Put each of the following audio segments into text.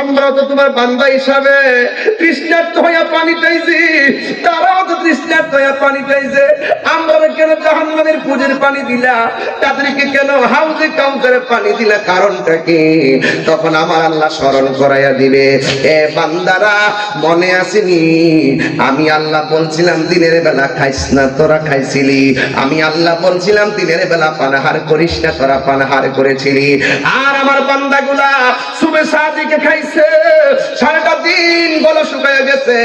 আমরা তো তোমার বান্দা হিসাবে তৃষ্ণার্ত হইয়া পানি চাইছি, তারাও তো তৃষ্ণার্ত হইয়া পানি চাইছে। আমরা কেন জাহান্নামের পুজোর পানি দিলা, তাদেরকে কেন হাউজে কাউন্টারে পানি দিলা, কারণটা কি? তখন আমার আল্লাহ স্মরণ করাইয়া দিবে, এ বান্দারা মনে আসেনি আমি আল্লাহ বলছিলাম দিনের বেলা খাইস না, তোরা খাইছিলি। আমি আল্লাহ বলছিলাম দিনের বেলা পানাহার করিস না, তোরা পানাহার করেছিলি। আর আমার বান্দাগুলা সুবে সাদিকে খাইছে, সারাটা দিন গলা শুকায় গেছে,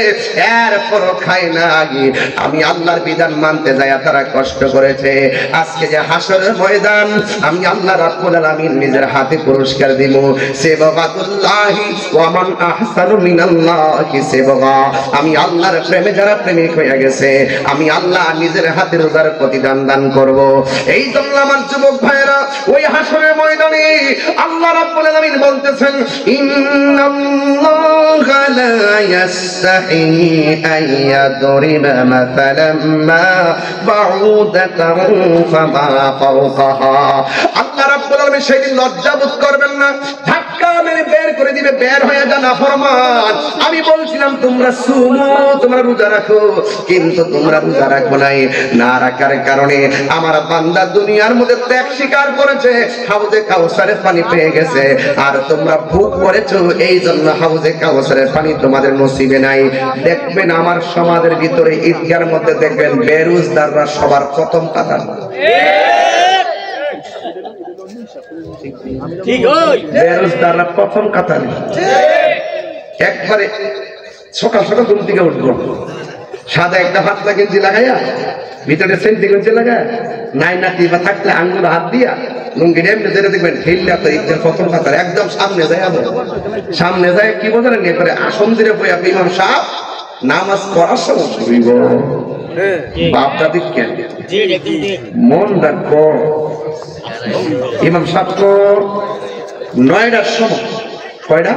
এরপরও খায় না। আমি আল্লাহর বিধান মানতে যায় তারা কষ্ট করেছে। আজকে যে হাসরের ময়দান, আমি আল্লাহ রাব্বুল আলামিন নিজের হাতে পুরস্কার দিব। সিবগাতুল্লাহি ওয়া মান আহসানু মিনাল্লাহি সিবগা। আমি আল্লাহর প্রেমে যারা প্রেমিক হয়ে গেছে, আমি আল্লাহ নিজের হাতে রোজার প্রতিদান দান করব। এই জন্য আমার যুবক ভাইরা, ওই হাসরের ময়দানে আল্লাহ রাব্বুল আলামিন বলতেছেন, ইন্নাল্লাহা লা ইয়াসতাহি আইয়াদরিবা মাসালাম মা বাউদাতান ফামা ফাওকাহা। আল্লাহ রাব্বুল আলামিন সেদিন লজ্জাবোধ করবেন না, ধাক্কা মেরে বের করে দিবে, বের হয়ে যা নাফরমান। আমি বলছিলাম তোমরা সুমো, তোমরা রোজা রাখো, কিন্তু তোমরা রোজা রাখো নাই। না রাখার কারণে আমার বান্দা দুনিয়ার মধ্যে ত্যাগ স্বীকার করেছে, হাউজে কাউসারের পানি পেয়ে গেছে। আর তোমরা ভুল করেছো, এই জন্য হাউজে কাউসারের পানি তোমাদের নসিবে নাই। দেখবেন আমার সমাজের ভিতরে ঈদগার মধ্যে দেখবেন বেরোজগাররা সবার প্রথম কাতার, বেরোজগাররা প্রথম কাতারে। একবারে সকাল সকাল ঘুম থেকে উঠবো, সাদা একটা পাতলা গেঞ্জি লাগাইয়া, ভিতরে সেন্টি গেঞ্জি লাগায়, নাই নাতি বা থাকলে আঙ্গুর হাত দিয়া লুঙ্গি এমনি ধরে দেখবেন ঠেললে তো ঈদের প্রথম কাতার একদম সামনে যায়। সামনে যায় কি বোঝেন নিয়ে করে আসন দিলে বই আপনি ইমাম সাহেব নামাজ পড়ার সময় শুইব। বাপটা দিকে মন রাখবো, ইমাম সাহেব তো 9টার সময়, কয়টা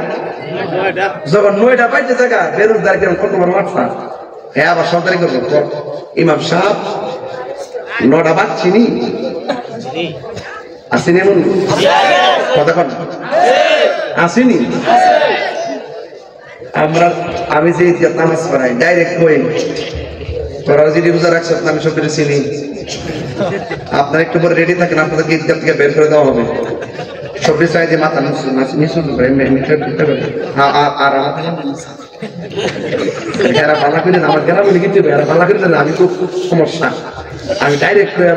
যখন 9টা পাইতে জায়গা বেরোজগার কেমন কত বড় মাঠা, হ্যাঁ আবার সরকারি করবো। ইমাম সাহেব 9টা বাজছিনি আসেনি, এমন কথা কন আসেনি। আমরা আমি যে নামাজ পড়াই ডাইরেক্ট কই, তোরা যদি রোজা রাখছ আমি সব চিনি, আপনারা একটু পরে রেডি থাকেন, আপনাদেরকে ঈদগাহ থেকে বের করে দেওয়া হবে। সবজি চাই যে মাথা নিচু করে এরা পালা করে আমার গ্রামে লিখিতে হবে, এরা পালা করে আমি খুব সমস্যা। আমি ডাইরেক্ট করে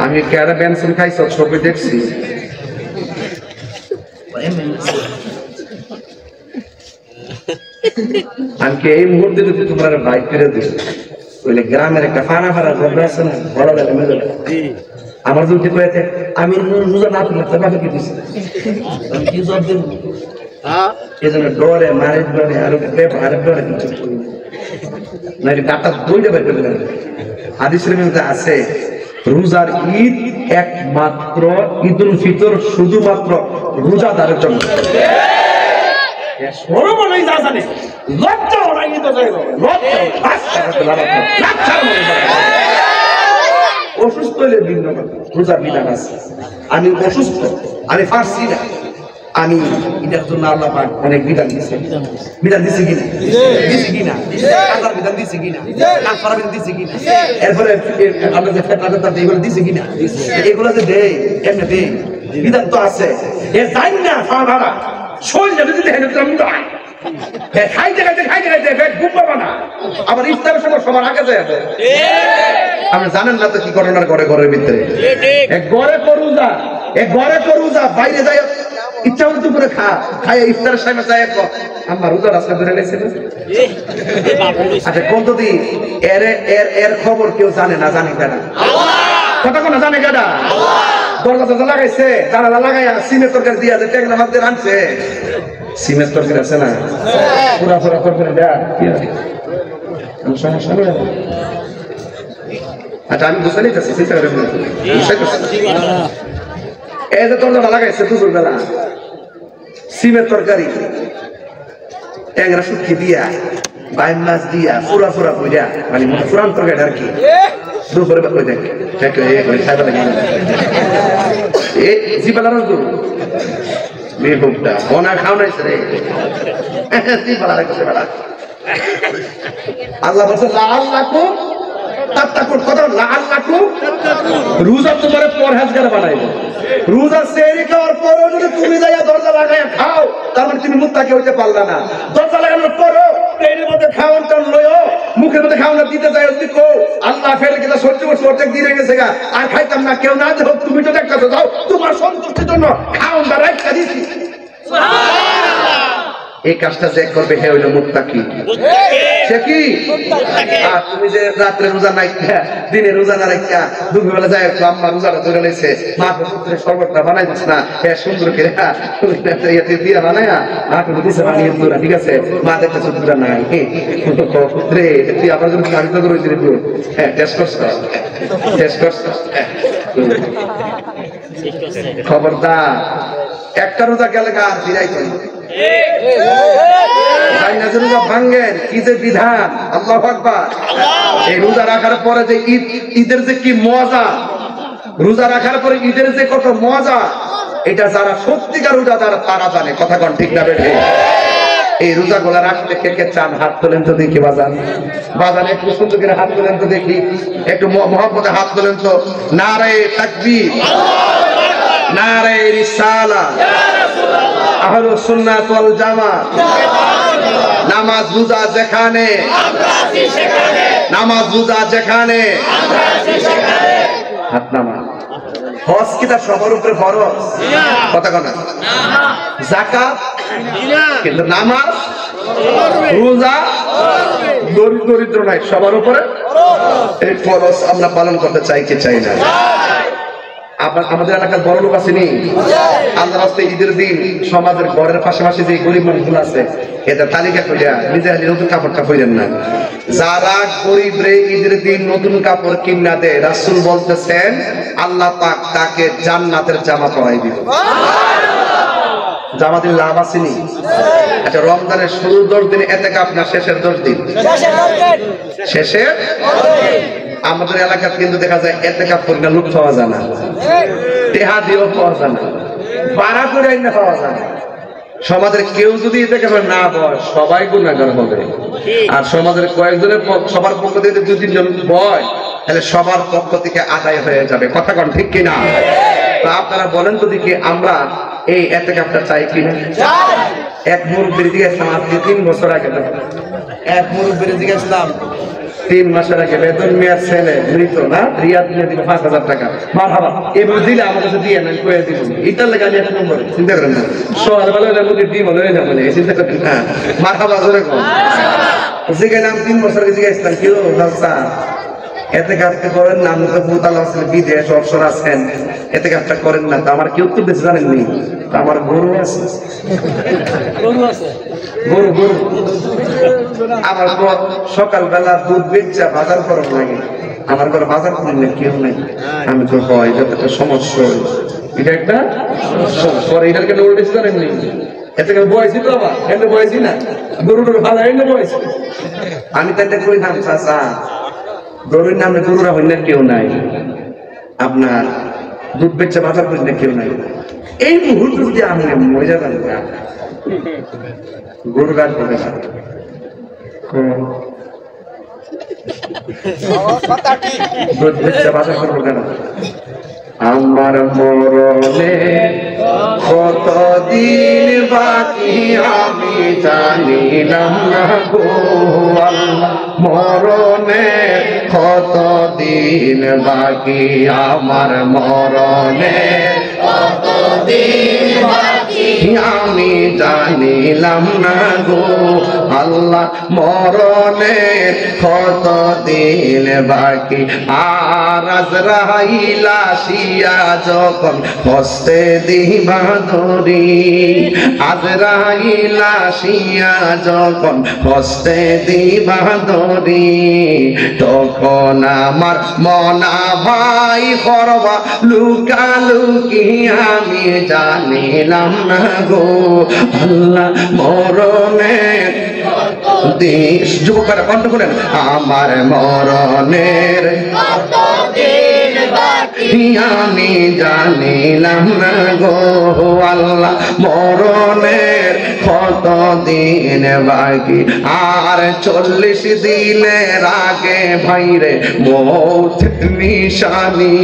আমি কেরা বেনসন খাইছ ছবি দেখছি, আমি এই মুহূর্তে যদি তোমরা বাইক করে দিই, ওইলে গ্রামের একটা ফানা ফানা ঝগড়া আছে না, বড় লাগে মেলে আমার যদি কয়েছে আমি রোজা না তুলে তোমাকে কি দিচ্ছি, আমি কি জব দেব? এই জন্য ডরে মারে ডরে আর পেপার ডরে কিছু না, ডাক্তার দুইটা বের করে দেন। হাদিসের মধ্যে আছে রোজার ঈদ একমাত্র ঈদুল ফিতর শুধুমাত্র রোজাদারের জন্য। অসুস্থ হলে ভিন্ন রোজার বিধান আছে। আমি অসুস্থ, আমি পারছি না, আমি এটার জন্য আল্লাহ পাক অনেক বিধান দিচ্ছে। বিধান দিচ্ছে কিনা? দিচ্ছে কিনা? আল্লাহর বিধান দিচ্ছে কিনা? কাফারা বিধান দিচ্ছে কিনা? এরপরে আমরা যে ফেতরা করতে এগুলো দিচ্ছে কিনা? এগুলো যে দেয় এমনি দেয়, বিধান তো আছে। এ জানি না ফাড়া শোল যাবে যদি হেনে তো আমি তো খাইতে খাইতে খাইতে খাইতে পেট ঘুম পাবা না, আবার ইফতারের সময় সবার আগে যায়। আপনি জানেন না তো কি ঘটনার ঘরে ঘরের ভিতরে এক ঘরে করুজা, এক ঘরে করুজা বাইরে যায় ইচ্ছা মতো করে খায় ইফতারের সময় যায় আমার রোজা রাস্তা ধরে লেগেছে। আচ্ছা কোন যদি এর এর এর খবর কেউ জানে না, জানে কেনা কথা কোনো জানে কেনা? দরজা লাগাইছে, জানালা লাগাইয়া সিমের তরকারি দিয়া যে টেংলা মাছ দিয়ে রানছে, সিমের তরকারি আছে না পুরা পুরা তরকারি দেয়া সমস্যা নেই। আচ্ছা আমি বুঝতে নিতেছি, চিন্তা করে এই যে দরজা লাগাইছে দুপুর বেলা সিমের তরকারি ট্যাংরা শুটকি দিয়া বাইম মাছ দিয়া পুরা পুরা বইয়া মানে পুরান তরকারি আর কি দুপুরে ওই দেখ খাইবা লাগে জিবালা রাখবো মেহুকটা ওনা খাও নাই রে তুই বলা রাখছে বড়া আল্লাহ বলছে লাআল্লাকুম তাত্তাকুন কত লাআল্লাকুম রোজা তোমারে পরহেজগার বানাইবো রোজা সেহরি খাওয়ার পরেও যদি তুমি যাইয়া দরজা লাগাইয়া খাও তার মানে তুমি মুত্তাকি হইতে পারলা না দরজা লাগানোর পরও পেটের মধ্যে খাওয়ানটা লইও মুখের মধ্যে খাওয়ানো দিতে যায় যদি কো আল্লাহ ফেলে কিনা সহ্য করছে অর্ধেক দিয়ে গেছে গা আর খাইতাম না কেউ না দেখো তুমি তো দেখতেছো যাও তোমার সন্তুষ্টির জন্য খাওয়ানটা রাখা দিছি এই কাজটা যে করবে হে হইল মুত্তাকি সে কি আর তুমি যে রাত্রে রোজা নাই দিনে রোজা না রাখা দুপুরবেলা যায় আম্মা রোজাটা ধরে নিয়েছে মা পুত্রে শরবতটা বানাই দিস না হ্যাঁ সুন্দর করে দিয়া বানায়া মা কিন্তু দিছে বানিয়ে পুরা ঠিক আছে মা দেখতে চুদ্রা নাই পুত্রে তুই আমার জন্য গাড়ি তো করেছিলি তুই হ্যাঁ টেস্ট করছ খবরদার একটা রোজা গেলে গা ফিরাইতো ভাঙ্গেন কি যে বিধান আল্লাহু আকবার এই রোজা রাখার পরে যে ঈদের যে কি মজা রোজা রাখার পরে ঈদের যে কত মজা এটা যারা সত্যিকার রোজাদার তারা জানে কথা কোন ঠিক না বেঠে এই রোজা গুলা রাখতে কে কে চান হাত তোলেন তো দেখি বাজান একটু সুন্দর করে হাত তোলেন তো দেখি একটু মহব্বতে হাত তোলেন তো নারে তাকবীর নারে রিসালাত আহলুস সুন্নাত ওয়াল জামাত নামাজ রোজা যেখানে নামাজ রোজা যেখানে হাত নামা হজ কি তার সবার উপরে ফরজ কথা কথা যাকাত কিন্তু নামাজ রোজা দরিদ্র নাই সবার উপরে এই ফরজ আমরা পালন করতে চাই কি চাই না আমাদের এলাকার বড় লোক আছে নেই আল্লাহর রাস্তায় ঈদের দিন সমাজের ঘরের পাশাপাশি যে গরিব মানুষগুলো আছে এটা তালিকা করিয়া নিজের নতুন কাপড়টা পরেন না যারা গরিব রে ঈদের দিন নতুন কাপড় কিনা দেয় রাসূল বলতেছেন আল্লাহ পাক তাকে জান্নাতের জামা পরাই দিবে জামাতের লাভ আসেনি আচ্ছা রমজানের শুরুর 10 দিন ইতিকাফ না শেষের 10 দিন শেষের আমাদের এলাকায় কিন্তু দেখা যায় ইতিকাফ করে লোক পাওয়া যায় না টেহা দিও পাওয়া যায় না ভাড়া করে না পাওয়া যায় না সমাজের কেউ যদি ইতিকাফ না বয় সবাই গুনাহগার হবে আর সমাজের কয়েকজনের সবার পক্ষ থেকে 2-3 জন বয় তাহলে সবার পক্ষ থেকে আদায় হয়ে যাবে কথা কোন ঠিক কিনা তো আপনারা বলেন তো দেখি আমরা এই ইতিকাফটা চাই কিনা চাই এক মুরব্বির দিকে ইসলাম আজকে 3 বছর আগে এক মুরব্বির দিকে ইসলাম 3 মাসের আগে বেতন মেয়ার ছেলে মৃত না রিয়াদ নিয়ে দিল 5000 টাকা মারহাবা এবার দিলে আমার কাছে দিয়ে না কয়ে দিব এটার লাগে আমি একটা নম্বর চিন্তা করেন না সকালবেলা এটা লোকের ডিম হয়ে যাবে না চিন্তা করেন না মারহাবা জোরে কোন যেখানে আমি 3 বছর আগে জিজ্ঞাসা কি হলো বাচ্চা এতে কাজটা করেন না আমি তো ভূত আল্লাহ বিদেশ অবসর আছেন এতে কাজটা করেন না তো আমার কি উত্তর দিতে জানেননি আমার গরু আছে গরু আমার সকালবেলা দুধ বেচা বাজার করা লাগে আমার ঘরে বাজার করলে কেউ নেই আমি তো হয় যত একটা সমস্যা এটা একটা পরে এটার কেন উল্টেছে জানেননি এতে কেন বয়সী তো আবার এনে বয়সী না গরুটার ভালো এনে বয়সী আমি তাই কই নাম চাচা গরুর নামে গরুরা হইলে কেউ নাই আপনার দুধ বেচা বাজার করলে কেউ নাই এই মুহূর্তে যদি আমি মজা জানি গরু গাছ করে দুধ বেচা বাজার করবো কেন আমার মরণে কতদিন বাকি আমি জানিলাম না গো আল্লাহ মরণে কতদিন বাকি আমার মরণে কতদিন বাকি আমি জানিলাম না গো আল্লাহ মরণে কতদিন বাকি আর আজরাইল আসিয়া যখন হস্তে দিবা ধরি আজরাইল আসিয়া যখন হস্তে দিবা ধরি তখন আমার মনা ভাই করবা লুকালুকি আমি জানিলাম না গো আল্লাহ মরণের দেশ যুবকরা কণ্ঠ করেন আমার মরণের কতদিন বাকি আমি জানিলাম না গো আল্লাহ মরণের কত দিন বাকি আর 40 দিনের আগে ভাইরে মৌত নিশানি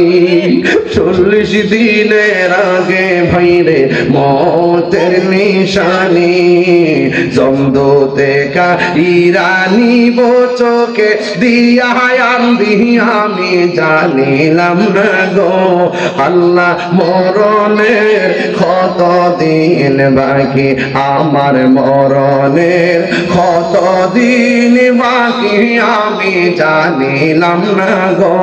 40 দিনের আগে ভাইরে মৌতের নিশানি জমদূতে কা ইরানি চোখে দিয়া আমি জানিলাম না গো আল্লাহ মরণের কত দিন বাকি আমার মরণের কত দিন বাকি আমি জানিলাম না গো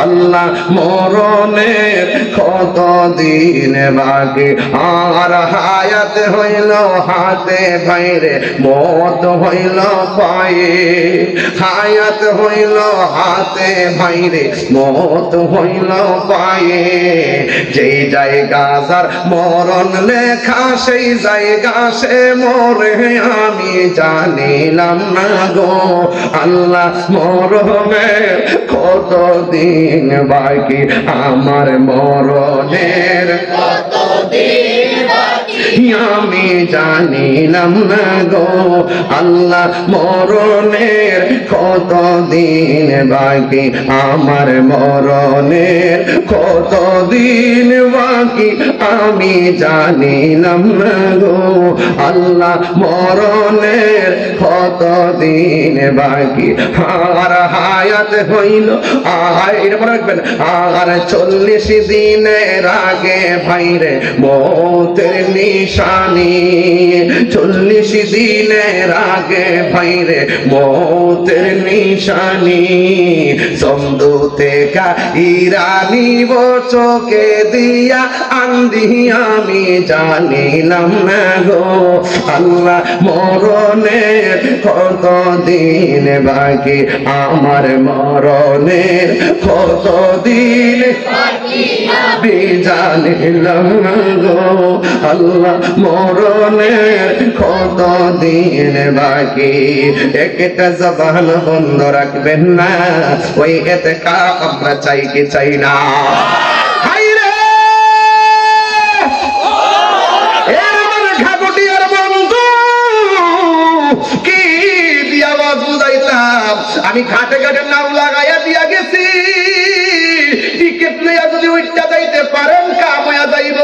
আল্লাহ মরণের কত দিন বাকি আর হায়াত হইল হাতে ভাইরে মত হইল পায়ে হায়াত হইল হাতে ভাইরে মত হইল পায়ে যেই জায়গা যার মরণ লেখা সেই জায়গা সে মরে আমি জানিলাম না গো আল্লাহ মরণের কত দিন বাকি আমার মরণের কত দিন বাকি আমি জানিলাম না গো আল্লাহ মরণের কত দিন বাকি আমার মরণের কত দিন বাকি আমি জানিলাম না গো আল্লাহ মরণের কত দিন বাকি আর হায়াত হইল এটা মনে রাখবেন আর 40 দিনের আগে ভাইরে মৌতের নিশানি 40 দিনের আগে ভাইরে মৌতের নিশানি জমদূতে কা ইরানি চোখে দিয়া আন্দি আমি জানিলাম না গো আল্লাহ মরণের কত দিন বাকি আমার মরণের কত দিন বাকি আমি জানিলাম না গো আল্লাহ মরণের কত দিন বাকি একটা জবান বন্ধ রাখবেন না ওই ইতিকাফ আমরা চাই কি চাই না আমি ঘাটে ঘাটে নাম লাগাইয়া দিয়া গেছি টিকিট লইয়া যদি উঠতে যাইতে পারেন কাম হইয়া যাইব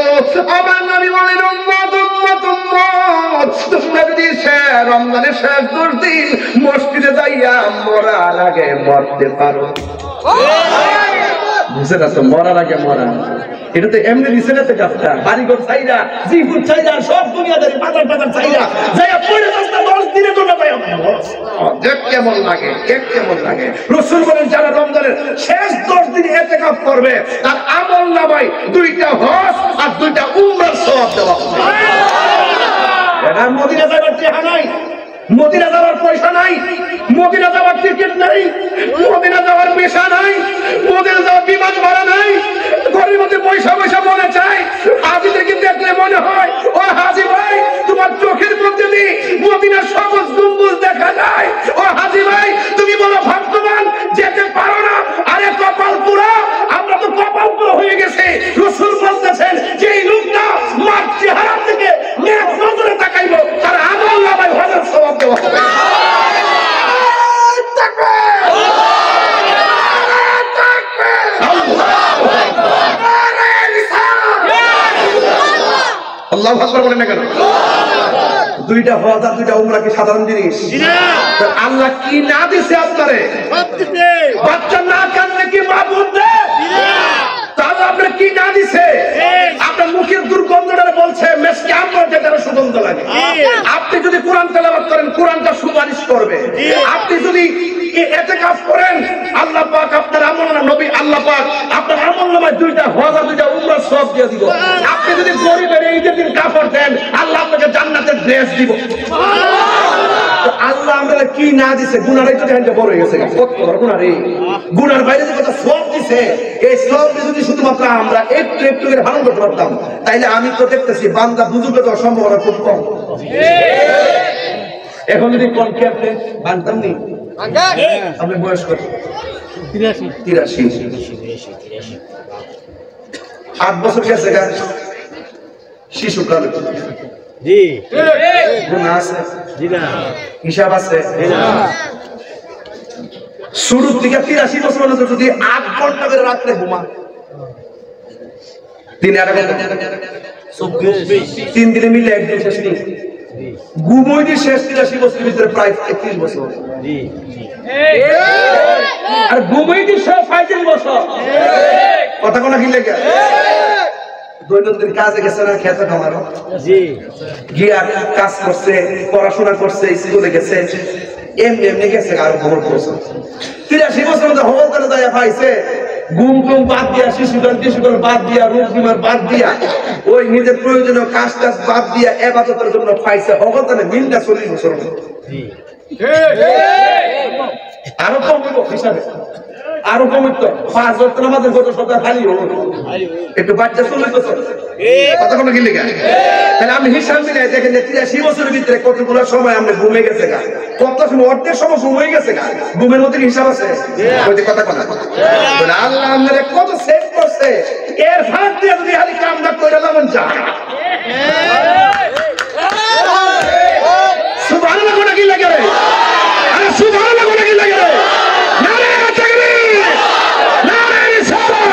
আমার নবী বলেন উম্মত উম্মত উম্মত তোমরা যদি রমজানের শেষ 10 দিন মসজিদে যাইয়া মরার আগে মরতে পারো বুঝে না তো মরার আগে মরা এটা তো এমনি দিছে না তো কাফটা বাড়িঘর চাইরা জিফুর চাইরা সব দুনিয়াদারি বাজার বাজার চাইরা যাইয়া পড়ে রাস্তা 10 দিনের জন্য পাই দেখ কেমন লাগে দেখ কেমন লাগে রাসূল বলেন যারা রমজানের শেষ 10 দিন ইতিকাফ করবে তার আমলনামায় 2টা হজ আর 2টা উমরার সওয়াব দেওয়া হবে এটা মদিনা যাবার টাকা নাই মদিনা যাওয়ার পয়সা নাই মদিনা যাওয়ার টিকিট নাই মদিনা যাওয়ার পেশা নাই মদিনা যাওয়ার বিমান ভাড়া নাই ঘরের মধ্যে পয়সা পয়সা মনে চাই হাজিদেরকে দেখলে মনে হয় ও হাজি ভাই তোমার চোখের মধ্যে দিয়ে মদিনার সবুজ গম্বুজ দেখা যায় ও হাজি ভাই তুমি বলো ভাগ্যবান যেতে পারো না আরে কপাল পুরা আমরা তো কপাল পুরো হয়ে গেছে রাসূল বলতেছেন যে এই লোকটা মার চেহারা থেকে এক নজরে তাকাইবো তার আমল নামায় হজের সওয়াব দেওয়া হবে আল্লাহু আকবার বলেন না কেন 2টা হজ আর 2টা উমরা কি সাধারণ জিনিস আল্লাহ কি না দিছে আপনারে সব দিছে বাচ্চা না কানলে কি মাবুদ দে তাহলে আপনি কি না দিছে আপনার মুখের দুর্গন্ধটা বলছে মেসকে আপনার যেটা সুগন্ধ লাগে আপনি যদি কোরআন তেলাওয়াত করেন কোরআনটা সুপারিশ করবে আপনি যদি ইতিকাফ করেন আল্লাহ পাক আপনার আমলনামা নবী আল্লাহ পাক আপনার আমলনামায় 2টা হজ আর 2টা উমরা সব দিয়ে দিব আপনি যদি গরিবের এই দিন কাফর দেন আল্লাহ আপনাকে জান্নাতের ড্রেস দিব আল্লাহ আমরা কি না দিছে গুনাহই তো দেখেন বড় হয়ে গেছে কত বড় গুনাহ রে গুনার বাইরে যে কথা সব দিছে এই সব যদি শুধুমাত্র আমরা একটু একটু করে ধারণ করতে পারতাম তাইলে আমি তো দেখতেছি বান্দা বুঝুকে তো সম্ভাবনা খুব কম এখন যদি কোন ক্যাপ্টেন বানতাম নি আপনি বয়স কত 83 8 বছর গেছে গা শিশুকাল জি গুনাহ আছে জি না হিসাব আছে জি না শুরু থেকে 83 বছর পর্যন্ত যদি 8 ঘন্টা করে রাত্রে ঘুমা দিনে 8 ঘন্টা 3 দিনে মিলে একদিন শেষ নেই ঘুমোই দিয়ে শেষ 83 বছরের ভিতরে প্রায় 31 বছর জি আর ঘুমোই দিয়ে শেষ 35 বছর কথা কোনা কি লাগে দৈনন্দিন কাজে গেছে না খেতে খামারও জি গিয়া কাজ করছে পড়াশোনা করছে স্কুলে গেছে এমনি গেছে আরো খবর করছে 83 বছর মধ্যে খবর করে যায় পাইছে ঘুম টুম বাদ দিয়া শিশুকাল বাদ দিয়া রোগ বিমার বাদ দিয়া ওই নিজের প্রয়োজনীয় কাজ বাদ দিয়া ইবাদতের জন্য পাইছে অগতনে মিলটা 40 বছর জি আরো কম হইব হিসাবে আরো কম হইতো 5 ওয়াক্ত নামাজের গত সপ্তাহ খালি হলো একটু বাচ্চা 40 বছর কথা কোনো কি লেগে তাহলে আমি হিসাব মিলাই দেখেন যে 83 বছরের ভিতরে কতগুলো সময় আমরা ঘুমে গেছে গা কত সময় অর্ধেক সময় ঘুমে গেছে গা ঘুমের মধ্যে হিসাব আছে ওই যে কথা কথা বলে আল্লাহ আমাদের কত সেভ করছে এর ফাঁক দিয়ে যদি খালি কামটা করে লামন যা সুবহানাল্লাহ কোন কি লাগে রে আরে সুবহানাল্লাহ কোন কি লাগে রে নারে তাকবীর নারে রিসালাত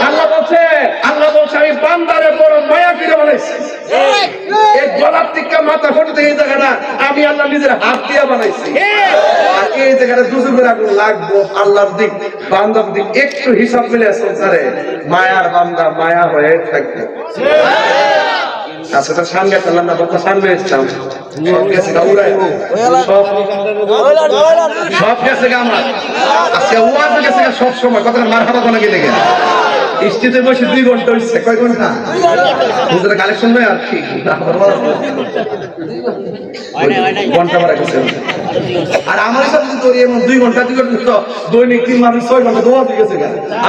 আল্লাহ বলছে আমি বান্দারে বড় মায়া করে বানাইছি এই গলার থেকে মাথা পর্যন্ত এই জায়গাটা আমি আল্লাহ নিজের হাত দিয়ে বানাইছি আর এই জায়গাটা দুজনের আগুন লাগবো আল্লাহর দিক বান্দার দিক একটু হিসাব মিলে সংসারে মায়ার বান্দা মায়া হয়ে থাকবে আচ্ছা তো সামনে চললাম না বলতে সামনে এসেছিলাম সব গেছে গা উড়াই সব গেছে গা আমার আজকে ওয়াজ গেছে গা সব সময় কত মারহাবা কোন গেলে গেলে স্টেজে বসে 2 ঘন্টা হইছে কয় ঘন্টা বুঝলে কালেকশন নয় আর কি ঘন্টা মারা গেছে আর আমার সাথে যদি তোর এমন 2 ঘন্টা 2 ঘন্টা তো দৈনিক 3 মাস 6 ঘন্টা দোয়া দিয়ে গেছে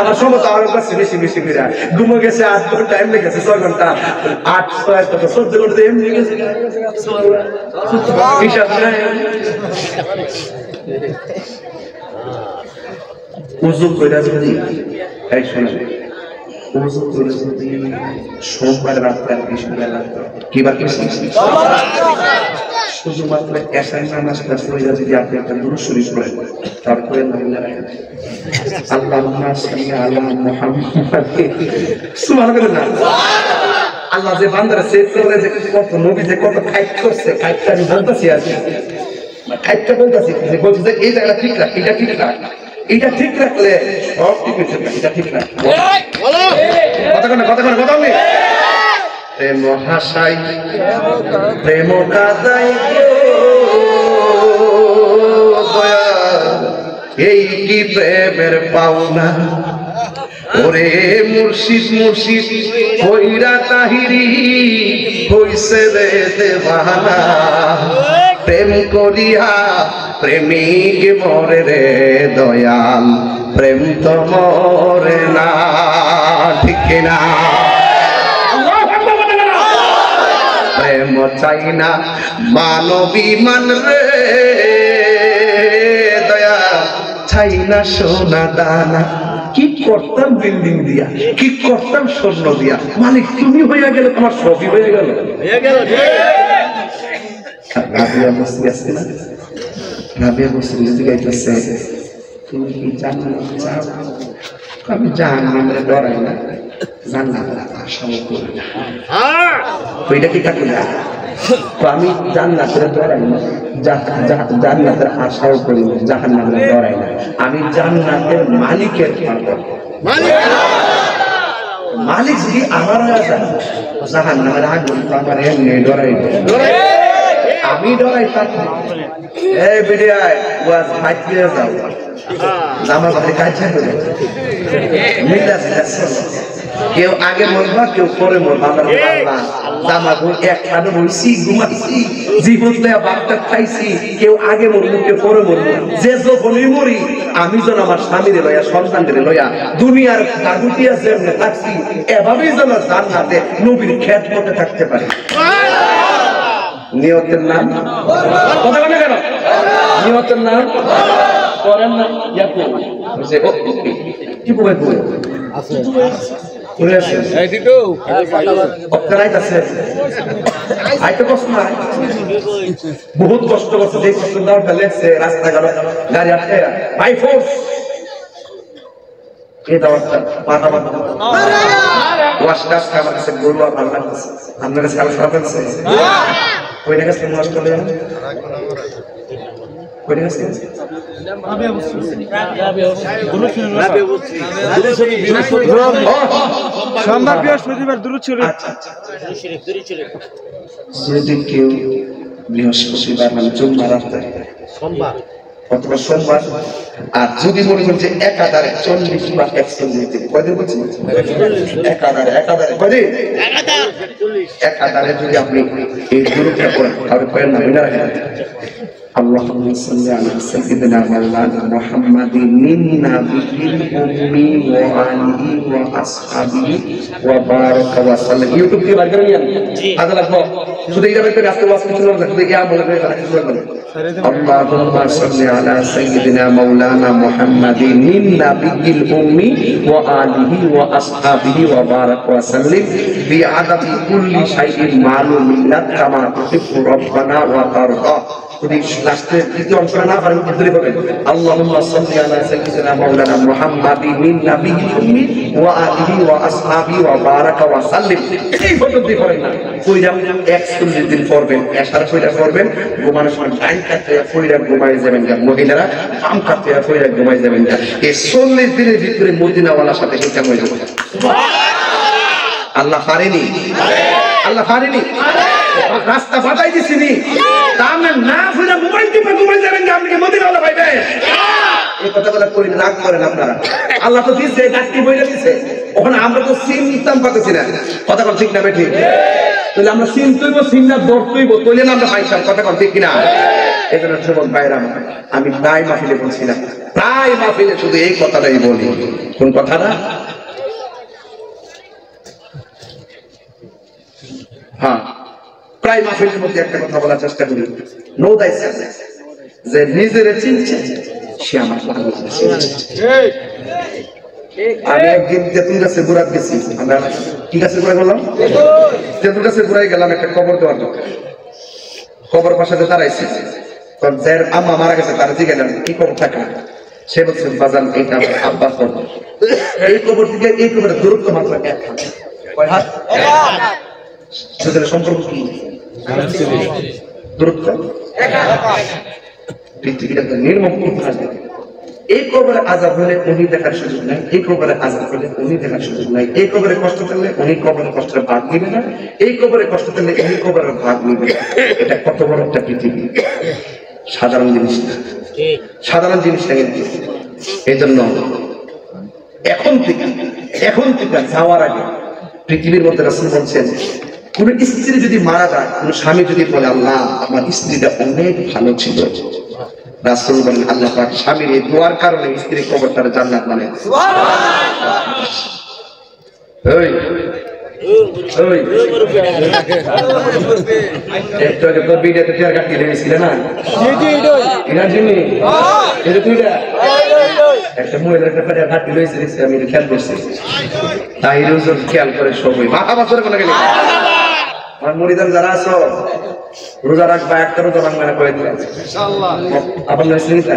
আমার সময় তো আর কাছে বেশি ফিরা ঘুমো গেছে 8 ঘন্টা টাইম লেগেছে 6 ঘন্টা 8 6 কত 14 ঘন্টা এমনি গেছে হিসাব নাই উযু কইরা যদি এই শুনে উযু করে যদি সোমবার রাতে আর বিশুবেলা কিবার কি শুধুমাত্র এশার নামাজটা পড়ে যদি আপনি একটা দুরূদ শরীফ পড়েন তারপরে আল্লাহুম্মা সাল্লি আলা মুহাম্মাদ সুবহানাল্লাহ আল্লাহ যে বান্দারা সেভ করে যে কত নবী যে কত ফাইট করছে ফাইটটা আমি বলতেছি আজকে ফাইটটা বলতেছি যে বলছে যে এই জায়গাটা ঠিক রাখ এটা ঠিক রাখ এটা ঠিক রাখলে সব ঠিক হয়ে যাবে এটা ঠিক রাখ কথা নেই প্রেম হাসাই প্রেম কাদাই এই কি প্রেমের পাওনা ওরে মুর্শিদ কইরা তাহিরি হইছে রে দেওয়ানা প্রেম করিয়া প্রেমিক মরে রে দয়াল প্রেম তো মরে না ঠিক না প্রেম চাই না মানবী মান রে দয়া চাই না সোনা দানা কি করতাম বিল্ডিং দিয়া কি করতাম স্বর্ণ দিয়া মালিক তুমি হইয়া গেলে তোমার সবই হয়ে গেল রাবিয়া বসে আছে না রাবিয়া বসে গাইতেছে তুমি কি জান্নাত চাও আমি জান্নাতের ডরাই না জান্নাতের আশাও করি না ওইটা কি কাকে না আমি জান্নাতের ডরাই না জান্নাতের আশাও করি না জাহান্নামের ডরাই না আমি জান্নাতের মালিকের মালিক যদি আমার জাহান্নামের আগুন তো আমার এমনি ডরাই আমি ডরাই থাকি এই বিডিআই ওয়াজ ফাইটিয়ে যাও আমার বাড়ি কাছে করে মিলাস কেউ আগে মরবা কেউ পরে মরবা জামা একখানে বইছি ঘুমাইছি জীবন বাপটা খাইছি কেউ আগে মরবো কেউ পরে মরবো যে যখনই মরি আমি যেন আমার স্বামীরে লইয়া সন্তানদের লইয়া দুনিয়ার কাগুটিয়া যেমনে থাকছি এভাবেই যেন জান্নাতে নবীর খেদমতে থাকতে পারি নিয়তের নাম কথা বলে কেন নিয়তের নাম করেন না কি বলে বহুত কষ্ট করছে, যে কষ্ট দেওয়াটা লেগছে রাস্তাঘাট গাড়ি আটকে বাই ফোর্স এই দাওয়াতটা মাথা মাথা ওয়াশ টাস আমার কাছে গরু আর ভালো লাগছে। আপনার কাছে আলো খারাপ লাগছে? ওই কাছে ওয়াশ করলে যদি কেউ বৃহস্পতিবার মানে জুম্মার সোমবার অথবা সোমবার, আর যদি মনে করছে একাধারে 40 বা 41 দিন কয়দিন বলছি একাধারে কয়দিন একাধারে যদি আপনি এই গুরুটা করেন তাহলে কয়েন না মনে রাখেন اللهم صل على سيدنا مولانا محمد النبي الأمي وآله وأصحابه وبارك وسلم يوتيوب দিয়ে বাইরে নিয়ে আদা লাগবে শুধু এটা বাইরে রাস্তা ওয়াজ কিছু না শুধু ইয়া বলে اللهم صل على سيدنا مولانا محمد النبي الأمي وآله وأصحابه وبارك وسلم بعدد كل شيء معلوم لك كما تحب ربنا وترضى লাস্টে দ্বিতীয় অংশটা না পারেন ধরে বলেন আল্লাহুম্মা সাল্লি আলা সাইয়্যিদিনা মাওলানা মুহাম্মাদিন নাবিয়্যিল উম্মি ওয়া আলিহি ওয়া আসহাবিহি ওয়া বারাকা ওয়া সাল্লিম। এই পদ্ধতি করেন না কইরা 41 দিন পড়বেন, এশার কইরা পড়বেন, ঘুমানোর সময় ডাইন কাতে কইরা ঘুমায় যাবেন, মহিলারা বাম কাতে কইরা ঘুমায় যাবেন। এই 40 দিনের ভিতরে মদিনাওয়ালার সাথে হিসাব হয়ে যাবে। সুবহানাল্লাহ। আল্লাহ পারেনি, আল্লাহ পারেনি, রাস্তা বাতাই দিছিনি তাহলে না ফিরে মোবাইল টিপে ঘুমাই যাবেন যে আপনি মদিনাওয়ালা পাইবেন। এই কথাগুলো কই রাগ করেন আপনারা। আল্লাহ তো দিছে, ডাক্তি বইলে দিছে, ওখানে আমরা তো সিন নিতাম পাতেছি না। কথা কোন ঠিক না বেঠি? তাহলে আমরা সিন তুইব, সিন না দর তুইব, তইলে না আমরা পাইছাম। কথা কোন ঠিক কিনা? এজন্য যুবক ভাইরা আমি প্রায় মাহফিলে বলছি না, প্রায় মাহফিলে শুধু এই কথাটাই বলি। কোন কথাটা? হ্যাঁ, প্রায় মাহফিলের মধ্যে একটা কথা বলার চেষ্টা করি, নো দাই সেলফ, যে নিজের চিনছে সে আমার আমি একদিন তেঁতুল গাছে ঘুরাত গেছি। আমরা কি গাছে ঘুরে গেলাম? তেঁতুল গাছে ঘুরাই গেলাম একটা কবর দেওয়ার দরকার। কবর পাশে দাঁড়াইছি, যার আম্মা মারা গেছে তারা জিজ্ঞাসা কি কবর থাকা, সে বলছে বাজান এটা আব্বা কবর। এই কবর থেকে এই কবরের দূরত্ব মাত্র 1 হাত। কয় হাত? 1 হাত। সেটা সম্পর্ক কি? দূরত্ব 1 হাত। পৃথিবীটা নির্মম থাকে। এই কবরে আযাব হলে উনি দেখার সুযোগ নাই, এই কবরে আযাব হলে উনি দেখার সুযোগ নাই, এই কবরে কষ্ট পেলে উনি কবরের কষ্টের ভাগ নিবে না, এই কবরে কষ্ট পেলে উনি কবরের ভাগ নিবে। এটা কত বড় একটা পৃথিবী, সাধারণ জিনিস না, সাধারণ জিনিস না। কিন্তু এই জন্য এখন থেকে যাওয়ার আগে পৃথিবীর মধ্যে রাসূল বলছেন, কোন স্ত্রী যদি মারা যায়, কোন স্বামী যদি বলে আল্লাহ আমার স্ত্রীটা অনেক ভালো ছিল, রাসূল বলেন আল্লাহ পাক স্বামীর এই দোয়ার কারণে স্ত্রীর কবরটার জান্নাত বানায়। সুবহানাল্লাহ। ওই একটু আগে তো ভিডিওতে টিয়ার কাটি দিয়েছিল না? একটা মহিলার ব্যাপারে কাটি রয়েছে, আমি খেয়াল করছি, তাই খেয়াল করে সবাই মাথা বছরে বলে গেল। আমার মুরিদান যারা আছো রোজা রাখবা, একটা রোজা ভাঙবে না করে দিলাম আপনার স্ত্রীটা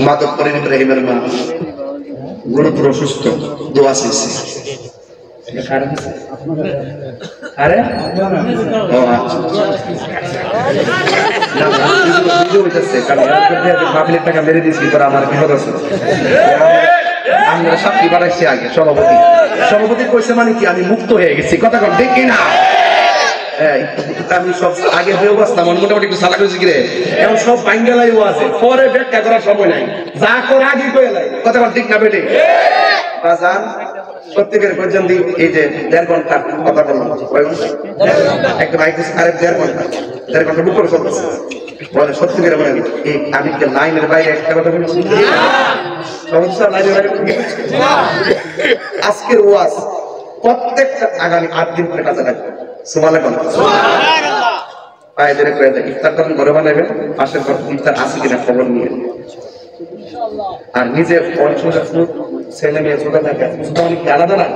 মাদক করে ইব্রাহিমের মা গুরুতর অসুস্থ, দোয়া চেয়েছে। আরে মাহফিলের টাকা মেরে দিয়েছি, আমার বিপদ আছে। আমরা সাক্ষী বাড়াইছি আগে, সভাপতি কইছে মানে কি আমি মুক্ত হয়ে গেছি। কথা কম দেখি না, আমি সব আগে হয়ে বসতাম মোটামুটি একটু সালা করেছি কিরে, এখন সব বাঙ্গালাইও আছে, পরে ব্যাখ্যা করার সময় নাই, যা করে আগে কয়ে নাই। কথা কম ঠিক না বেটে? বাজার সত্যিকার পর্যন্ত এই যে 1.5 ঘন্টা কথা বললাম, একটা বাইক আরে 1.5 ঘন্টা বুক করে চলতেছে। বলে সত্যিকার বলেন এই আমি যে লাইনের বাইরে একটা কথা বলছি, আজকের ওয়াজ প্রত্যেকটা আগামী 8 দিন করে কাজে লাগবে। সুবহানাল্লাহ। পায়ে ধরে কয়ে যায় ইফতার তখন ঘরে বানাবেন, পাশের ঘর ইফতার আছে কিনা খবর নিয়ে। আর নিজে ছেলে মেয়ে ছোটা থাকে অনেক আলাদা না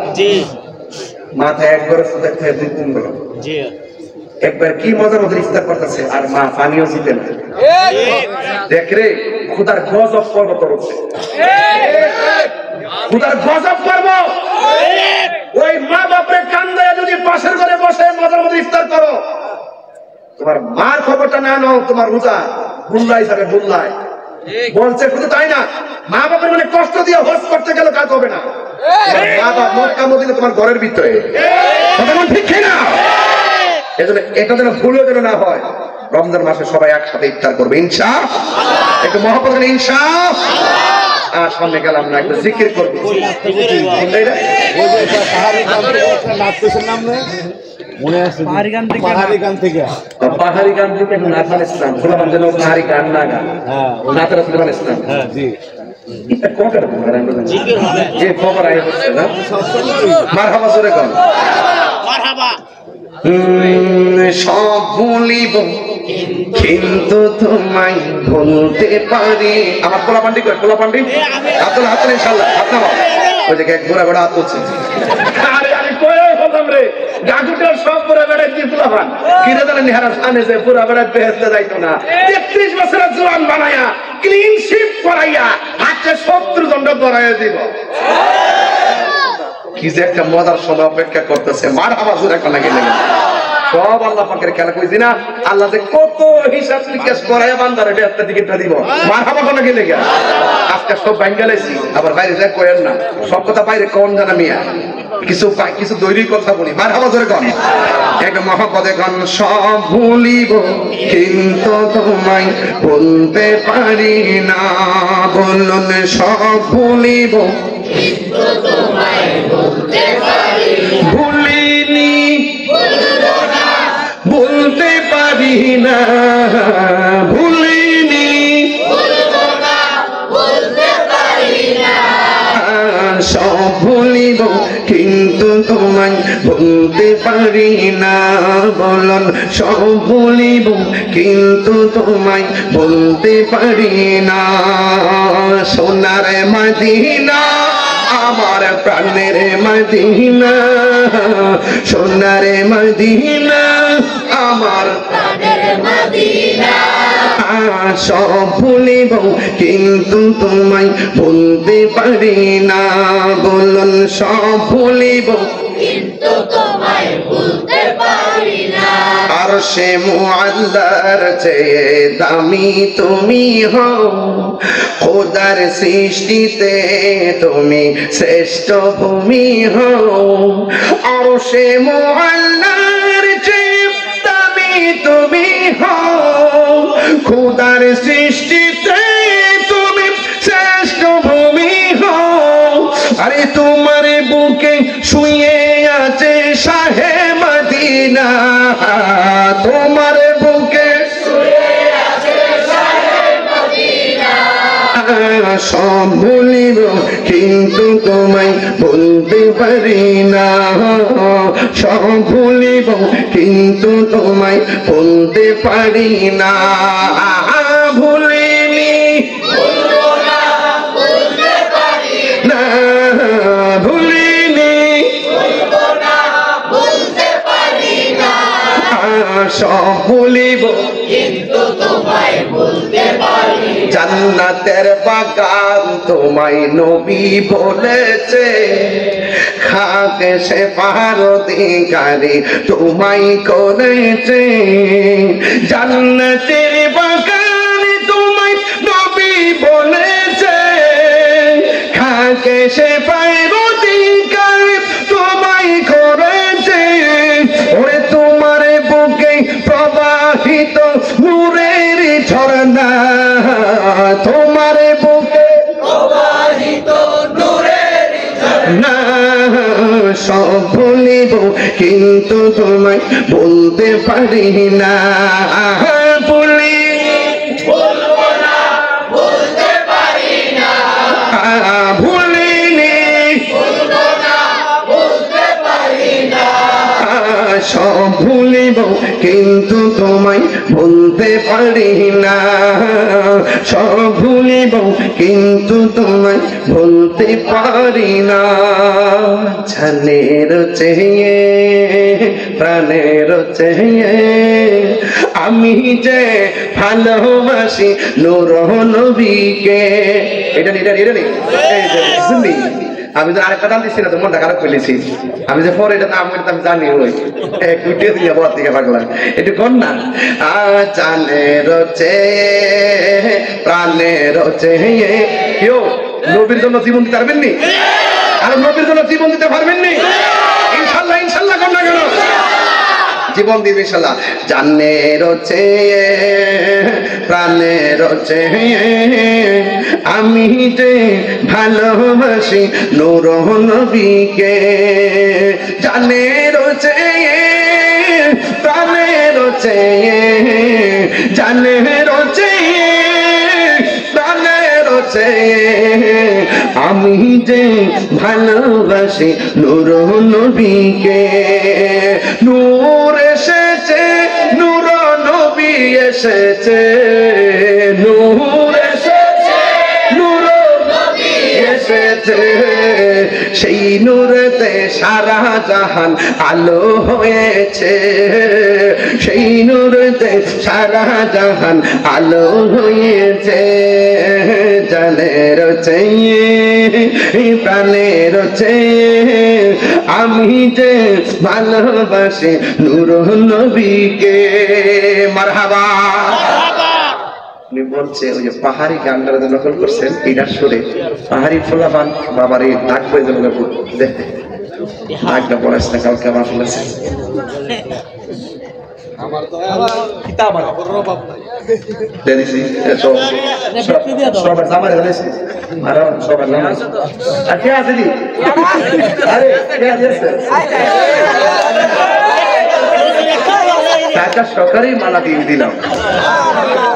মাথায় একবারে ছোটা খেয়ে 2-3 বেলা একবার কি মজার মতো ইফতার করতেছে আর মা পানিও জিতে না দেখ রে খুদার গজব পর্ব করছে খুদার গজব পর্ব ওই মা বাপের কান্দায় যদি পাশের ঘরে বসে মজার মতো ইফতার করো তোমার মার খবরটা না নাও তোমার রোজা বুল্লাই যাবে বুল্লাই বলছে শুধু তাই না মা বাপের মানে কষ্ট দিয়ে হোস করতে গেলে কাজ হবে না মা বাপ মক্কা মদিনা তোমার ঘরের ভিতরে ঠিক না এজন্য এটা যেন ভুলও যেন না হয় রমজান মাসে সবাই একসাথে ইফতার করবে ইনশাআল্লাহ একটু মহব্বত করে ইনশাআল্লাহ আর সামনে গেলাম না একটু জিকির করব মনে আছে পাহাড়ি গান থেকে নাথান ইসলাম গোলাম যেন পাহাড়ি গান না গান নাথান ইসলাম হ্যাঁ জি এটা কোনটার জিকির হবে যে খবর আই হচ্ছে না মারহাবা জোরে গান মারহাবা সব ভুলিব কিন্তু তোমায় ভুলতে পারি আমার পোলা পান্ডি কই পোলা পান্ডি আব্দুল হাসান ইনশাআল্লাহ আপনারা ওই যে এক ঘোড়া ঘোড়া হাত হচ্ছে আরে আমি কইও বললাম রে গাগুটার সব পুরা বেড়া দিয়ে পোলা পান কিরে জানেন নিহারা সানে যে পুরা বেড়া বেহেশতে যাইতো না 33 বছরের জওয়ান বানায়া ক্লিন শিপ করাইয়া হাতে 70 দণ্ড ধরাইয়া দিব কি যে একটা মজার সময় অপেক্ষা করতেছে মারহাবা জোরে কোন লাগে সব আল্লাহ পাকের খেলা কইছি না আল্লাহ যে কত হিসাব নিকাশ করায় বান্দারে একটা টিকিটটা দিব মারহাবা কোন লাগে লাগা আজকে সব বাঙ্গালাইছি আবার বাইরে যা কইেন না সব কথা বাইরে কোন জানা মিয়া কিছু দৈরিক কথা বলি মারহাবা জোরে কোন এক মহব্বতে কোন সব ভুলিব কিন্তু তোমায় বলতে পারি না বলুন সব ভুলিব কিন্তু তোমায় বলতে পারি ভুলিনি বলতে পারি না ভুলিনি বলতে পারি না সব ভুলিব কিন্তু তোমায় বলতে পারি না বলুন সব ভুলিব কিন্তু তোমায় বলতে পারি না সোনার মদিনা আমার প্রাণের মদিনা সোনার মদিনা আমার প্রাণের মদিনা সব ভুলিব কিন্তু তোমায় বলতে পারি না বলুন সব ভুলিব কিন্তু তোমায় বলতে পারি না আরশে মুআল্লার চেয়ে দামি তুমি হও খোদার সৃষ্টিতে তুমি শ্রেষ্ঠ ভূমি হও আরশে মুআল্লার চেয়ে দামি তুমি হও খোদার সৃষ্টিতে তুমি শ্রেষ্ঠ ভূমি হও আরে তোমার বুকে শুয়ে আছে শাহে মদিনা তোমার বুকে শুয়ে আছে শাহে মদিনা সব ভুলিব কিন্তু তোমায় বলতে পারি না সব ভুলিব কিন্তু তোমায় বলতে পারি না ভুলিনি ভুলবো না বলতে পারি না ভুলিনি ভুলবো না বলতে পারি না সব ভুলিব কিন্তু তোমায় বলতে পারি জান্নাতের বাগান তোমায় নবী বলেছে খাকে সে পারদিকারি তোমায় করেছে জান্নাতের বাগান তোমায় নবী বলেছে খাকে সে পারদিকারি তোমায় করেছে ওরে তোমার বুকে প্রবাহিত নূরের ঝরনা তোমার বুকে প্রবাহিত নূরের ঝরনা সব ভুলিব কিন্তু তোমায় বলতে পারি না বলি বলবো না বলতে পারি না ভুলিনি বলবো না বলতে পারি না সব ভুলিব কিন্তু তোমায় ভুলতে পারি না, সব ভুলিব কিন্তু তোমায় ভুলতে পারি না। জানের চেয়ে প্রাণের চেয়ে আমি যে ভালোবাসি নূর নবীকে। এটা নেই, এটা নেই, এই যে শুনলি আমি তো আরেকটা দাম দিচ্ছি না, তো মনটা খারাপ করেছি আমি যে পরে এটা নাম আমি জানি ওই কুটিয়ে দিয়ে বর থেকে পাগলাম একটু কর না। জানের চেয়ে প্রাণের চেয়ে কেউ নবীর জন্য জীবন দিতে পারবেননি? আর নবীর জন্য জীবন দিতে পারবেননি? ইনশাল্লাহ, ইনশাল্লাহ কর না কেন? জীবন দিবে ইনশাল্লাহ। জানের চেয়ে প্রাণের চেয়ে আমি যে ভালোবাসি নূর নবীকে। জানের চেয়ে প্রাণের চেয়ে, জানের চেয়ে প্রাণের চেয়ে আমি যে ভালোবাসি নূর নবীকে। নূর এসেছে, নূর নবী এসেছে, নূর এসেছে, নূর নবী এসেছে, সেই নূরেতে সারা জাহান আলো হয়েছে, সেই নূরেতে সারা জাহান আলো হয়েছে। জানের চেয়ে প্রাণের চেয়ে আমি যে ভালোবাসি নূর নবীকে। মারহাবা। উনি বলছে ওই যে পাহাড়ি গানটা নকল করছেন এটার সুরে পাহাড়ি ফোলাফান বাবার এই ডাক করে দেবেন দেখতে ডাকটা পড়াস না কালকে আমার ফেলেছে আমার তো কিতাব আর বাপ দেদিছি সবার জামারে দেদিছি আর সবার নাম আর কে আছে দি আরে কে আছে টাকা সরকারি মালা দিয়ে দিলাম।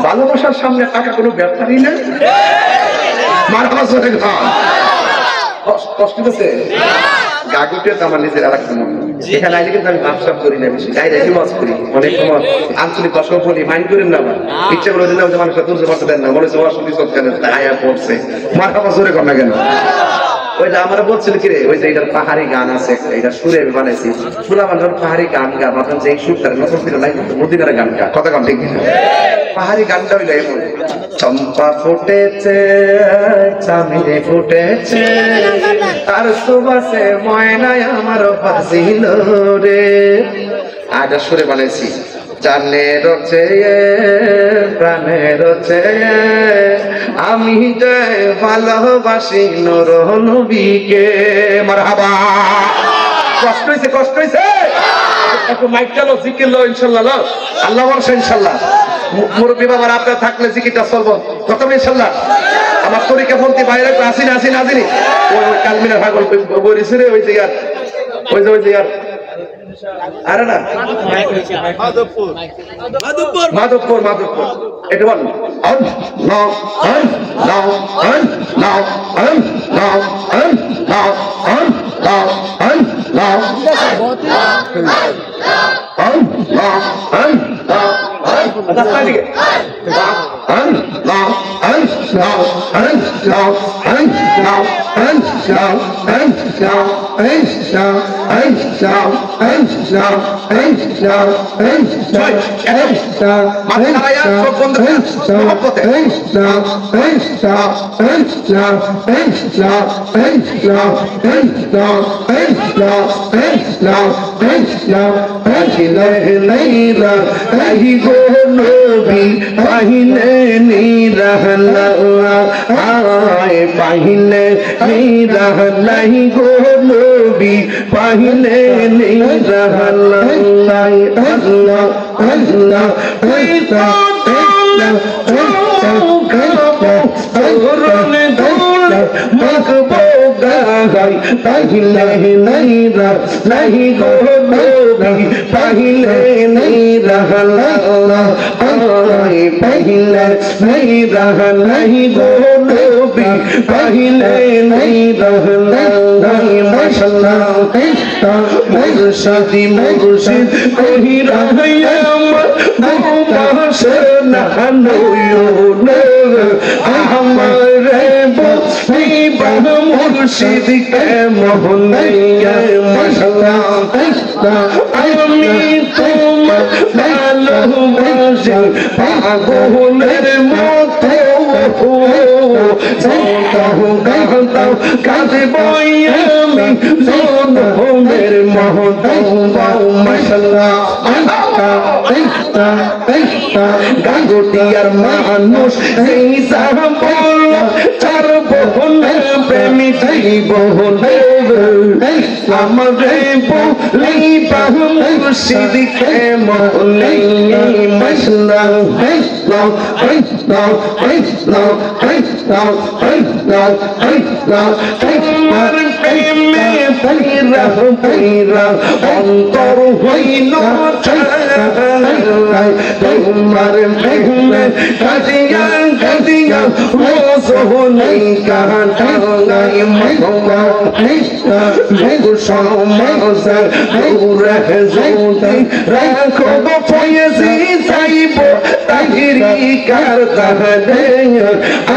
ভালোবাসার সামনে টাকা কোনো ব্যাপারই না। মারহাবা জোরে খান। কষ্ট হচ্ছে গাগুটিও তো আমার নিজের আরেকটা মন। এখানে আইলে কিন্তু আমি ভাবসাব করি না বেশি, গায়ে রেখে মাছ করি অনেক সময় আঞ্চলিক কষ্ট বলি মাইন্ড করেন না আমার ইচ্ছে করে দিলাম যে মানুষটা তুলতে পারতে দেন না মনে হচ্ছে অসুবিধা সব কেন আয়া পড়ছে। মারহাবা জোরে কর না কেন? ওইটা আমার বলছিল কি রে ওই যে এটার পাহাড়ি গান আছে একটা, এটা সুরে আমি বানাইছি সুরা বানানোর পাহাড়ি গান গা ভাবলাম যে এই সুরটা নতুন ফিরে নাই মদিনার গান গা কথা গান ঠিক না। পাহাড়ি গানটা হইলো এমন চম্পা ফুটেছে চামেলি ফুটেছে তার সুবাসে ময়নায় আমার ফাসিল রে। আজ সুরে বানাইছি জানের চেয়ে প্রাণের চেয়ে আমি যে ভালোবাসি নূর নবীকে। মারহাবা। কষ্ট হইছে, কষ্ট হইছে, একটু মাইক চালো জিকির লো ইনশাল্লাহ, আল্লাহ ভরসা ইনশাল্লাহ। মুরব্বী বাবার আপনার থাকলে জিকিরটা চলবো কত ইনশাল্লাহ। আমার তরিকা ফলতি বাইরে আসিনি আসিনি আসিনি ওই কালমিনা ভাগল বলিস রে ওই যে ইয়ার ওই যে ওই যে ইয়ার আরে না মাধবপুর মাধবপুর মাধবপুর এটা বল নাও নাও নাও নাও নাও পাহিলে নিরহলাই গো নবী পাহিলে নিরহলাই আল্লাহ আল্লাহ পাহিলে নিরহলাই গো নবী পাহিলে নিরহলাই पहले नहीं रहना ही गोलोबी पहले नहीं रहना नहीं मसला मुर्शिदी मुर्शिद नहीं रहया हमारे मुर्शिद के मोहनैया मसला अमी तुम ভালোবাসি পাগলের মতো গাঁদাও কাঁদে বই আমি জনমের মহতাও মশলা গাঙ্গুটিয়ার মানুষ এই সাবল চার বহনে প্রেমী চাই বহনে আমারে বলি মুর্শিদ কে মনে মশলা তোমার প্রেমে অন্তর হইল তোমার প্রেমে কাজিয়া কাজিয়া রোজনেই কাটাই মহা সমাজ দূরে যদি রাখো ফয়েজি যাইব তাহিরি কার তাহলে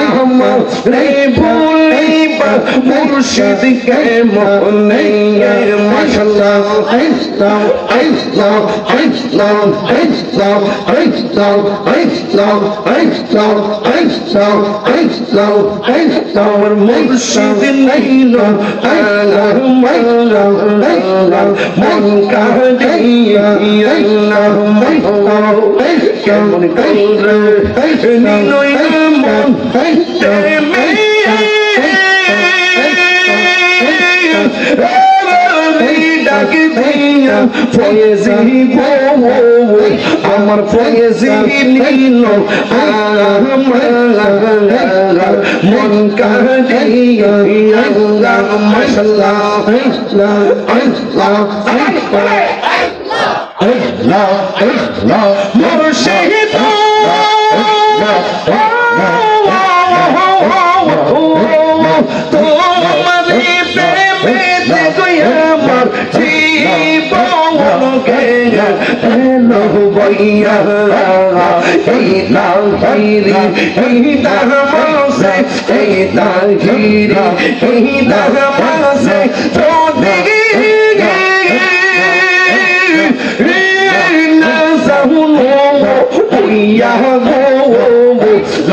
আমার রে বলিবা মুর্শিদ কে মনে মশলা মুর্শিদ নইল মন কাহিয়া কেমন করে নিলই মন ডাকি দিয়া ফয়েজি আমার ফয়েজি নিল মন কাহিয়া মশলা মুর্শিদ তোমারি প্রেমে আমার জীবন কে বইয়া এই তাহিরি এই তাহমাসে এই তাহিরি এই তাহমাসে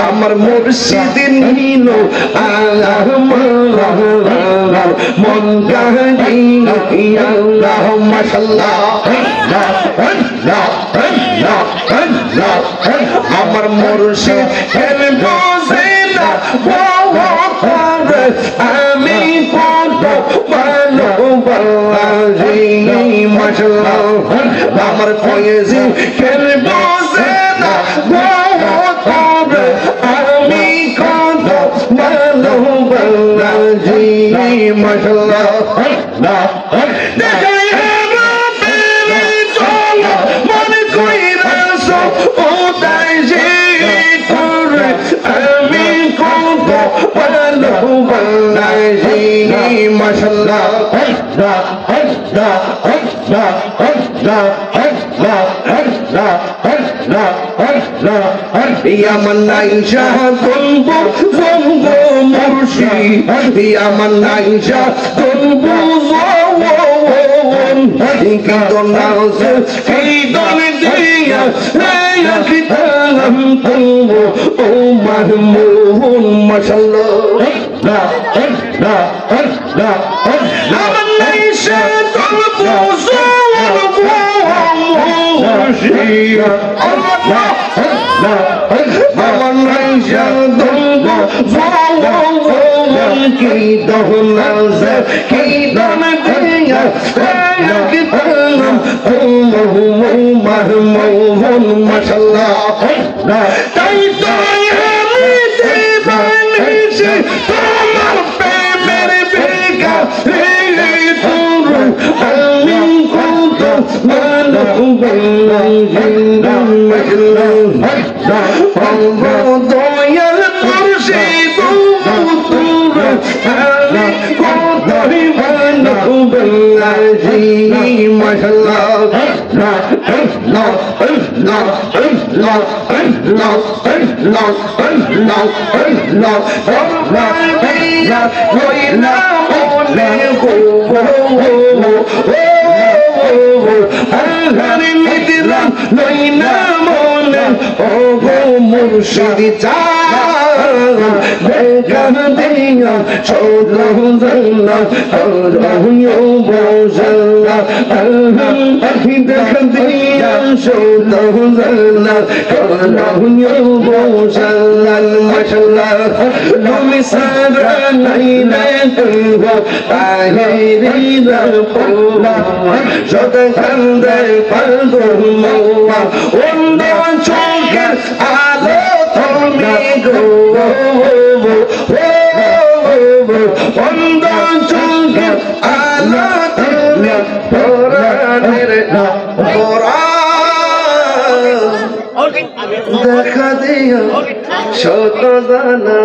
আমার মুর্শিদ নিল মন গাহিয়া মাশাআল্লাহ আমার মুর্শিদ বসে না আমি কত ভালোবাসি মাশাআল্লাহ আমার ফয়েজি বসে না আমি কত ভালোবাসি মাশাআল্লাহ Yaman Aisha Tumbu Zombo Murshi Yaman Aisha Tumbu Zombo Kidon Nause Kidon Diya Raya Kitanam Tumbu Umar Muhun Mashallah Yaman Aisha Tumbu Zombo Murshi Allah Yaman Aisha Tumbu Zombo Kidon Nause Kidon Diya Raya Kitanam Tumbu Umar Muhun Mashallah Taito Yami Dibanisi Tomar Pemere Bika Amin Kunto Dayal মুর্শিদ মুর্শিদ চা দেখা দিয়া ছোট জানা রহিও বসলা দেখা দিয়া ছোট জানা রহিও বসলা মশলা তুমি সারা নাই দেখো তাহিরিরা পোলা যত খান্দে পালদো মোয়া অন্ধ চোখের আলো তুমি গো অন্ধ চোখের আলো তুমি পরাণের দেখা দিয়া শত দানা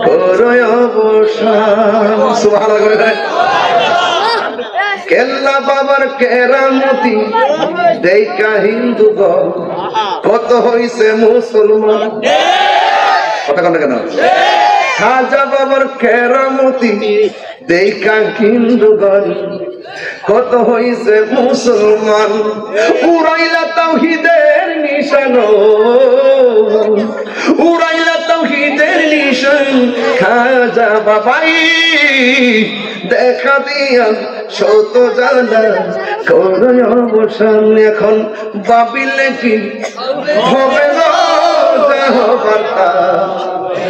করয় অবসান সুবহানাল্লাহ করে দেয় কেল্লা বাবার কেরামতি দেখা হিন্দু কত হইছে মুসলমান কথা কেন কেন খাজা বাবার কেরামতি দেখা হিন্দু কত হইছে মুসলমান উড়াইলা তাওহীদের নিশান উড়াইলা তাওহীদের নিশান খাজা বাবাই দেখা দিয়া শত জানা করয় অবসান এখন ভাবিলে কি হবে গো যাহবারটা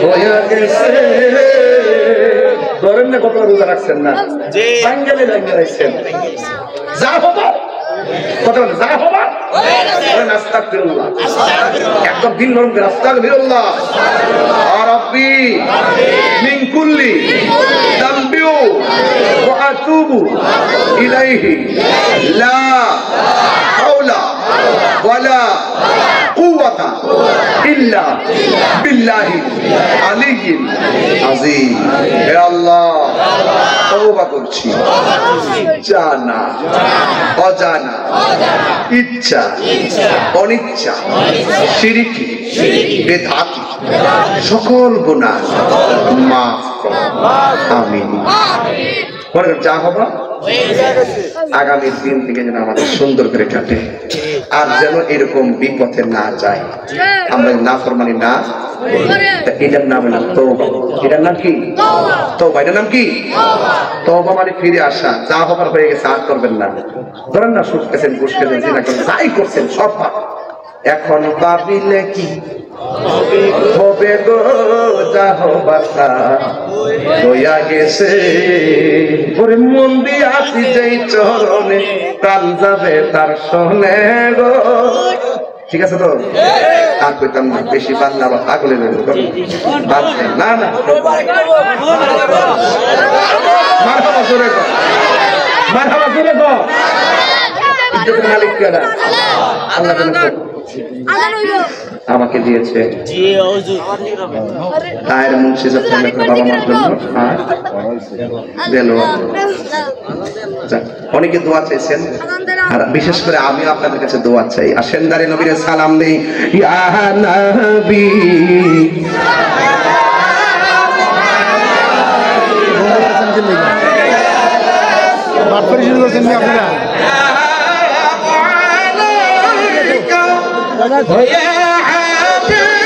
হইয়া গেছে ধরেন না কত রোজা রাখছেন না বাঙ্গালি লাগিয়ে রাখছেন যা হবার কথা বলেন যা হবার আস্তাগফিরুল্লাহ একদম দিল নরম করে আস্তাগফিরুল্লাহ রাব্বি মিন কুল্লি যামবি ওয়া আতুবু ইলাইহি লা হাওলা ওয়ালা কুওয়াতা ইল্লা বিল্লাহি আলিয়্যিল আযীম হে আল্লাহ তওবা করছি জানা অজানা ইচ্ছা অনিচ্ছা শিরকি বেদাতি সকল গুনাহ মাফ কর আমিন পরে যা হবে আগামী দিন থেকে যেন আমাদের সুন্দর করে কাটে আর যেন এরকম বিপথে না যায় আমরা নাফরমানি না এটার নাম হলো তওবা এটার নাম কি তওবা এটার নাম কি তওবা মানে ফিরে আসা যা হবার হয়ে গেছে আর করবেন না ধরেন না সুদ খেয়েছেন ঘুষ খেয়েছেন জিনা করেছেন যাই করছেন সব পাপ এখন ভাবিলে কি হবে গো যা হবার তা হইয়া গেছে ওরে মন দিয়ে আসি যেই চরণে প্রাণ যাবে তার শোনে গো ঠিক আছে তো আর কইতাম না বেশি বাংলা বা পাগলে না না মারহাবা জোরে গো মারহাবা জোরে গো ইজ্জতের মালিক কেডা আল্লাহ আমাকে দিয়েছে তায়ের মুন্সি বাবা মার জন্য আর গেল অনেকে দোয়া চাইছেন আর বিশেষ করে আমি আপনাদের কাছে দোয়া চাই আর সেন্দারে নবীর সালাম দেই ইয়া নবী বাটপারি শুরু করছেন আপনারা يا حبيب